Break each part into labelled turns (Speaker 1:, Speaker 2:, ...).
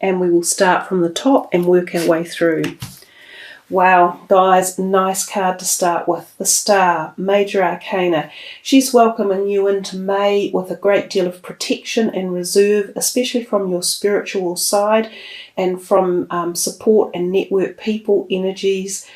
Speaker 1: and we will start from the top and work our way through. Wow, guys, nice card to start with. The Star, Major Arcana. She's welcoming you into May with a great deal of protection and reserve, especially from your spiritual side and from support and network people, energies,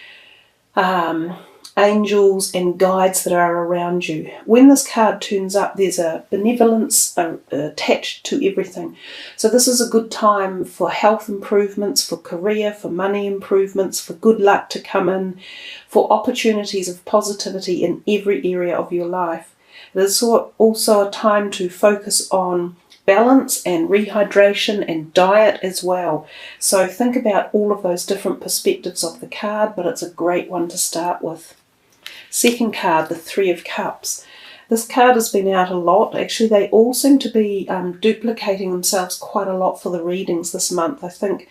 Speaker 1: angels and guides that are around you. When this card turns up, there's a benevolence attached to everything. So this is a good time for health improvements, for career, for money improvements, for good luck to come in, for opportunities of positivity in every area of your life. It is also a time to focus on balance and rehydration and diet as well. So think about all of those different perspectives of the card, but it's a great one to start with. Second card, the Three of Cups. This card has been out a lot. Actually, they all seem to be duplicating themselves quite a lot for the readings this month. I think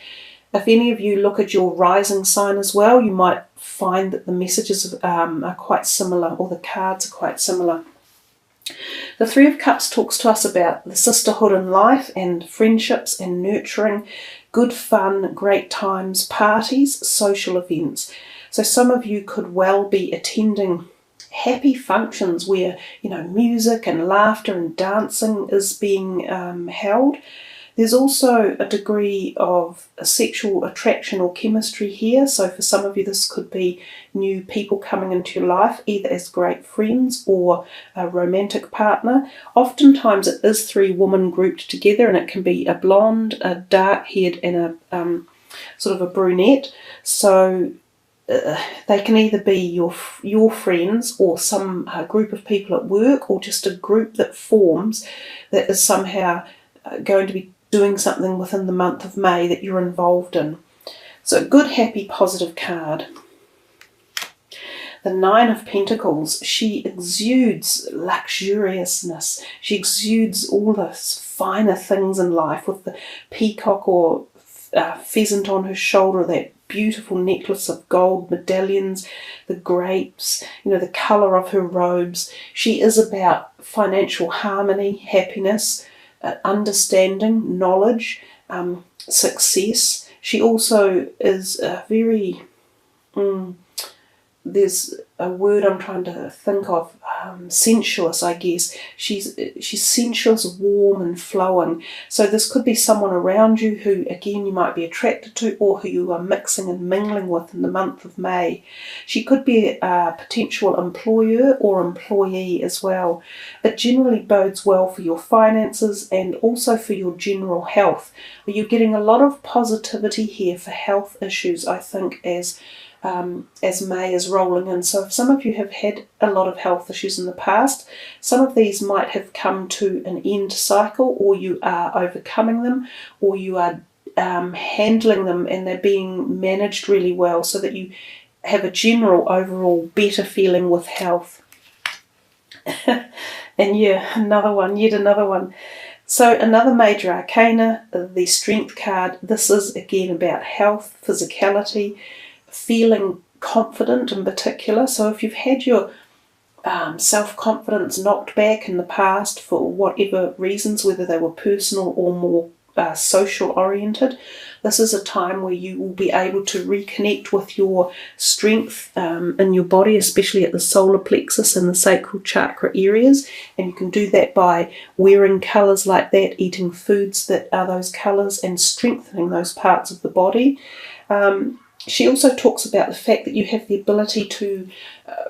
Speaker 1: if any of you look at your rising sign as well, you might find that the messages are quite similar, or the cards are quite similar. The Three of Cups talks to us about the sisterhood in life and friendships and nurturing, good fun, great times, parties, social events. So some of you could well be attending happy functions where, music and laughter and dancing is being held. There's also a degree of sexual attraction or chemistry here. So for some of you, this could be new people coming into your life, either as great friends or a romantic partner. Oftentimes it is three women grouped together, and it can be a blonde, a dark-haired, and a sort of a brunette. So they can either be your friends or some group of people at work, or just a group that forms that is somehow going to be doing something within the month of May that you're involved in. So a good, happy, positive card. The Nine of Pentacles. She exudes luxuriousness. She exudes all the finer things in life, with the peacock or pheasant on her shoulder, that beautiful necklace of gold medallions, the grapes, the colour of her robes. She is about financial harmony, happiness, understanding, knowledge, success. She also is very, there's a word I'm trying to think of, sensuous, I guess. She's sensuous, warm and flowing. So this could be someone around you who, again, you might be attracted to, or who you are mixing and mingling with in the month of May. She could be a potential employer or employee as well. It generally bodes well for your finances and also for your general health. You're getting a lot of positivity here for health issues, I think, as May is rolling in. So if some of you have had a lot of health issues in the past, some of these might have come to an end cycle, or you are overcoming them, or you are handling them and they're being managed really well, so that you have a general overall better feeling with health. And yeah, yet another one. So another Major Arcana, the Strength card. This is again about health, physicality, feeling confident in particular. So if you've had your self-confidence knocked back in the past for whatever reasons, whether they were personal or more social oriented, this is a time where you will be able to reconnect with your strength in your body, especially at the solar plexus and the sacral chakra areas. And you can do that by wearing colours like that, eating foods that are those colours, and strengthening those parts of the body. She also talks about the fact that you have the ability to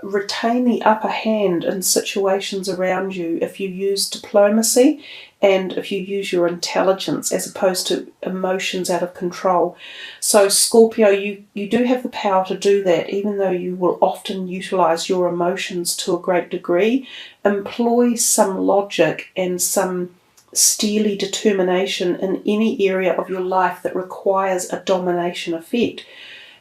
Speaker 1: retain the upper hand in situations around you if you use diplomacy and if you use your intelligence as opposed to emotions out of control. So Scorpio, you do have the power to do that, even though you will often utilise your emotions to a great degree. Employ some logic and some steely determination in any area of your life that requires a domination effect.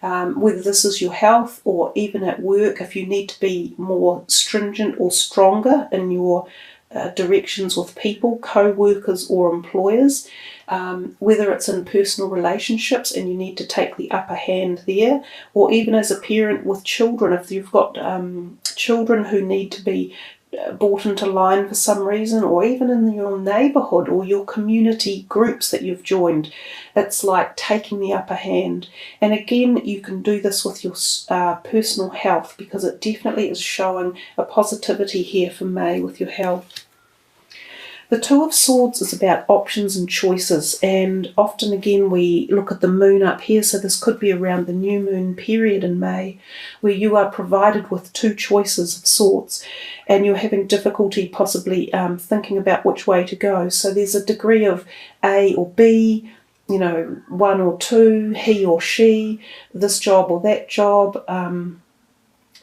Speaker 1: Whether this is your health or even at work, if you need to be more stringent or stronger in your directions with people, co-workers or employers, whether it's in personal relationships and you need to take the upper hand there, or even as a parent with children, if you've got children who need to be brought into line for some reason, or even in your neighbourhood or your community groups that you've joined. It's like taking the upper hand. And again, you can do this with your personal health, because it definitely is showing a positivity here for May with your health. The Two of Swords is about options and choices, and often again we look at the moon up here, so this could be around the new moon period in May, where you are provided with two choices of sorts and you're having difficulty possibly thinking about which way to go. So there's a degree of A or B, you know, one or two, he or she, this job or that job.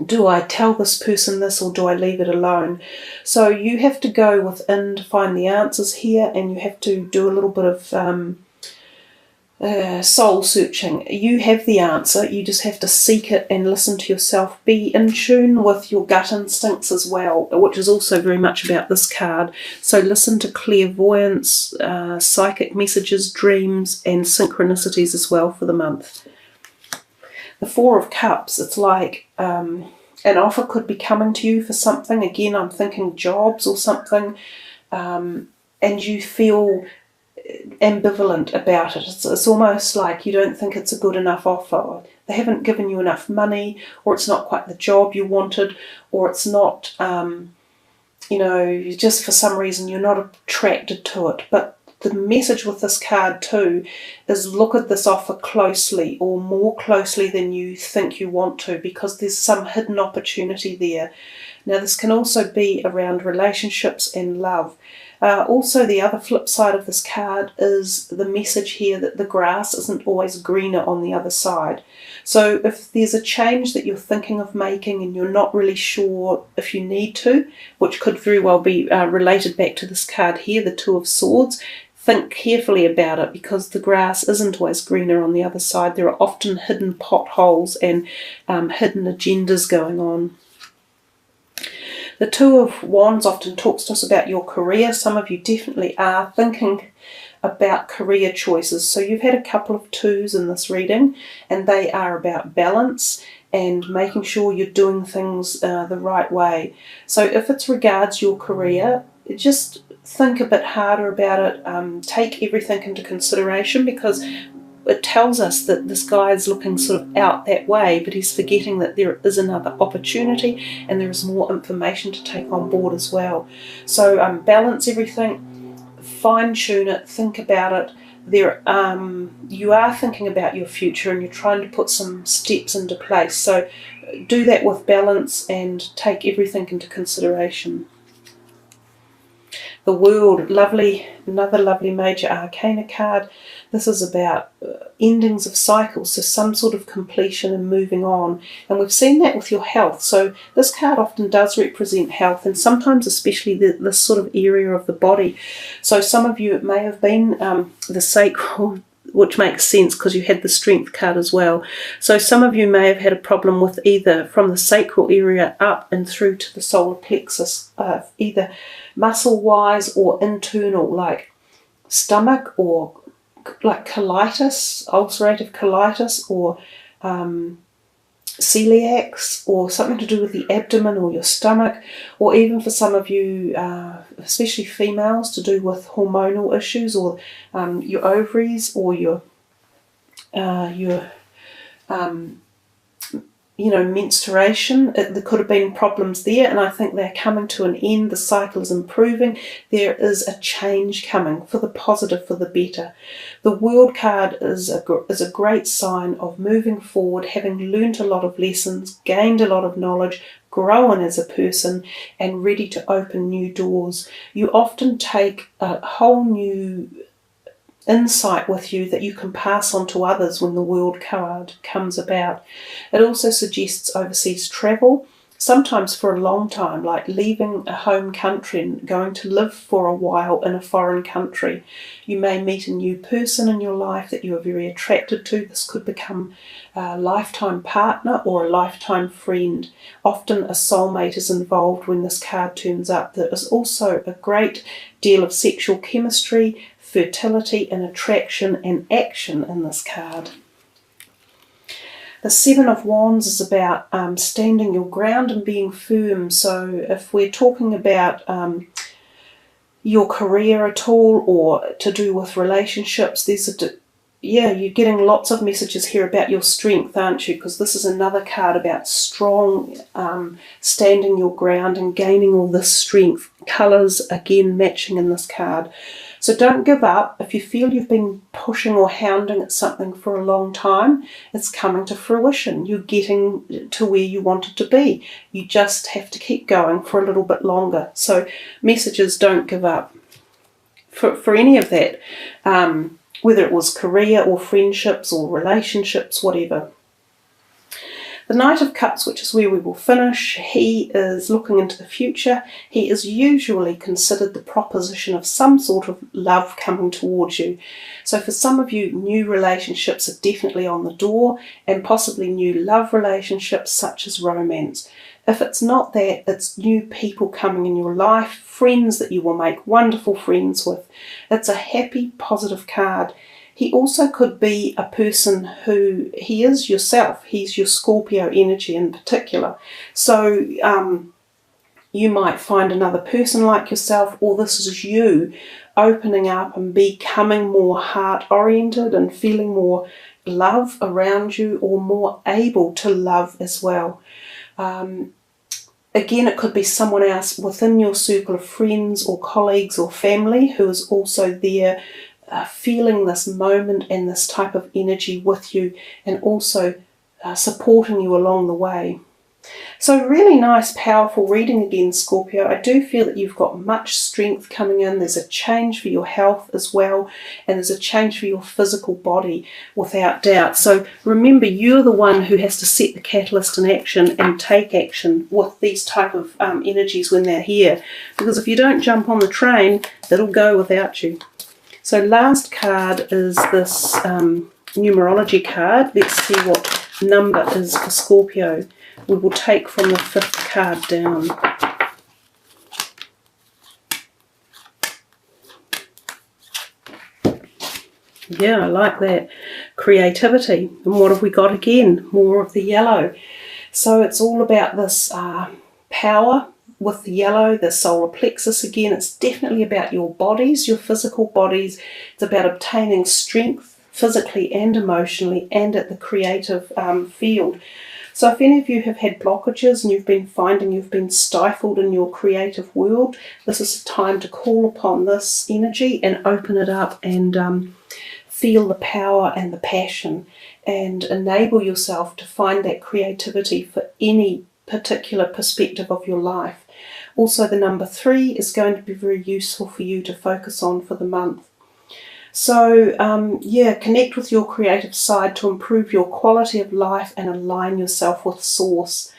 Speaker 1: Do I tell this person this, or do I leave it alone? So you have to go within to find the answers here, and you have to do a little bit of soul searching. You have the answer, you just have to seek it and listen to yourself. Be in tune with your gut instincts as well, which is also very much about this card. So listen to clairvoyance, psychic messages, dreams, and synchronicities as well for the month. The Four of Cups, it's like an offer could be coming to you for something. Again, I'm thinking jobs or something, and you feel ambivalent about it. It's almost like you don't think it's a good enough offer. They haven't given you enough money, or it's not quite the job you wanted, or it's not, you know, just for some reason you're not attracted to it. But the message with this card too is look at this offer closely, or more closely than you think you want to, because there's some hidden opportunity there. Now this can also be around relationships and love. Also, the other flip side of this card is the message here that the grass isn't always greener on the other side. So if there's a change that you're thinking of making and you're not really sure if you need to, which could very well be related back to this card here, the Two of Swords, think carefully about it, because the grass isn't always greener on the other side. There are often hidden potholes and hidden agendas going on. The Two of Wands often talks to us about your career. Some of you definitely are thinking about career choices. So you've had a couple of twos in this reading, and they are about balance and making sure you're doing things the right way. So if it's regards your career, just think a bit harder about it. Take everything into consideration, because it tells us that this guy is looking sort of out that way, but he's forgetting that there is another opportunity and there is more information to take on board as well. So balance everything, fine-tune it, think about it. You are thinking about your future and you're trying to put some steps into place. So do that with balance and take everything into consideration. The World, lovely, another lovely major arcana card. This is about endings of cycles, so some sort of completion and moving on. And we've seen that with your health. So this card often does represent health, and sometimes especially this sort of area of the body. So some of you, it may have been the sacral, which makes sense because you had the Strength card as well. So some of you may have had a problem with either from the sacral area up and through to the solar plexus, either muscle-wise or internal, like stomach, or like colitis, ulcerative colitis, or celiacs, or something to do with the abdomen or your stomach, or even for some of you, especially females, to do with hormonal issues, or your ovaries, or your menstruation. There could have been problems there, and I think they're coming to an end. The cycle is improving. There is a change coming for the positive, for the better. The World card is a great sign of moving forward, having learned a lot of lessons, gained a lot of knowledge, grown as a person, and ready to open new doors. You often take a whole new insight with you that you can pass on to others when the World card comes about. It also suggests overseas travel, sometimes for a long time, like leaving a home country and going to live for a while in a foreign country. You may meet a new person in your life that you are very attracted to. This could become a lifetime partner or a lifetime friend. Often a soulmate is involved when this card turns up. There is also a great deal of sexual chemistry, fertility and attraction and action in this card. The Seven of Wands is about standing your ground and being firm. So if we're talking about your career at all, or to do with relationships, you're getting lots of messages here about your strength, aren't you? Because this is another card about strong, standing your ground and gaining all this strength. Colours, again, matching in this card. So don't give up. If you feel you've been pushing or hounding at something for a long time, it's coming to fruition. You're getting to where you wanted to be. You just have to keep going for a little bit longer. So messages, don't give up. For any of that, whether it was career or friendships or relationships, whatever. The Knight of Cups, which is where we will finish, he is looking into the future. He is usually considered the proposition of some sort of love coming towards you. So for some of you, new relationships are definitely on the door, and possibly new love relationships such as romance. If it's not that, it's new people coming in your life, friends that you will make wonderful friends with. It's a happy, positive card. He also could be a person who, he is yourself. He's your Scorpio energy in particular. So you might find another person like yourself, or this is you opening up and becoming more heart-oriented and feeling more love around you, or more able to love as well. Again, it could be someone else within your circle of friends or colleagues or family who is also there, feeling this moment and this type of energy with you, and also supporting you along the way. So really nice, powerful reading again, Scorpio. I do feel that you've got much strength coming in. There's a change for your health as well, and there's a change for your physical body, without doubt. So remember, you're the one who has to set the catalyst in action and take action with these type of energies when they're here. Because if you don't jump on the train, it'll go without you. So last card is this numerology card. Let's see what number is for Scorpio. We will take from the 5th card down. Yeah, I like that. Creativity. And what have we got again? More of the yellow. So it's all about this power with the yellow, the solar plexus again. It's definitely about your bodies, your physical bodies. It's about obtaining strength physically and emotionally, and at the creative field. So if any of you have had blockages and you've been finding you've been stifled in your creative world, this is a time to call upon this energy and open it up and feel the power and the passion, and enable yourself to find that creativity for any particular perspective of your life. Also, the number 3 is going to be very useful for you to focus on for the month. So, connect with your creative side to improve your quality of life and align yourself with Source.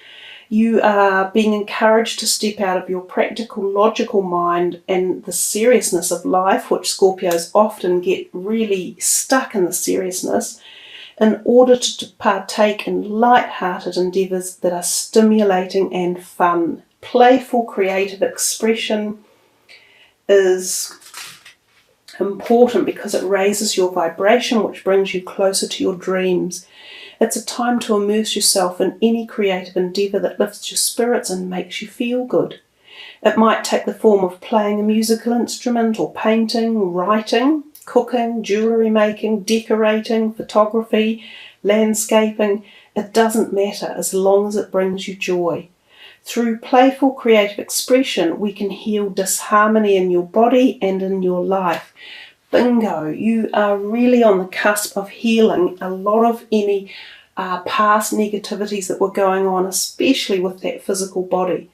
Speaker 1: You are being encouraged to step out of your practical, logical mind and the seriousness of life, which Scorpios often get really stuck in the seriousness, in order to partake in light-hearted endeavours that are stimulating and fun. Playful creative expression is important because it raises your vibration, which brings you closer to your dreams. It's a time to immerse yourself in any creative endeavour that lifts your spirits and makes you feel good. It might take the form of playing a musical instrument, or painting, writing, cooking, jewellery making, decorating, photography, landscaping. It doesn't matter as long as it brings you joy. Through playful creative expression, we can heal disharmony in your body and in your life. Bingo! You are really on the cusp of healing a lot of any past negativities that were going on, especially with that physical body.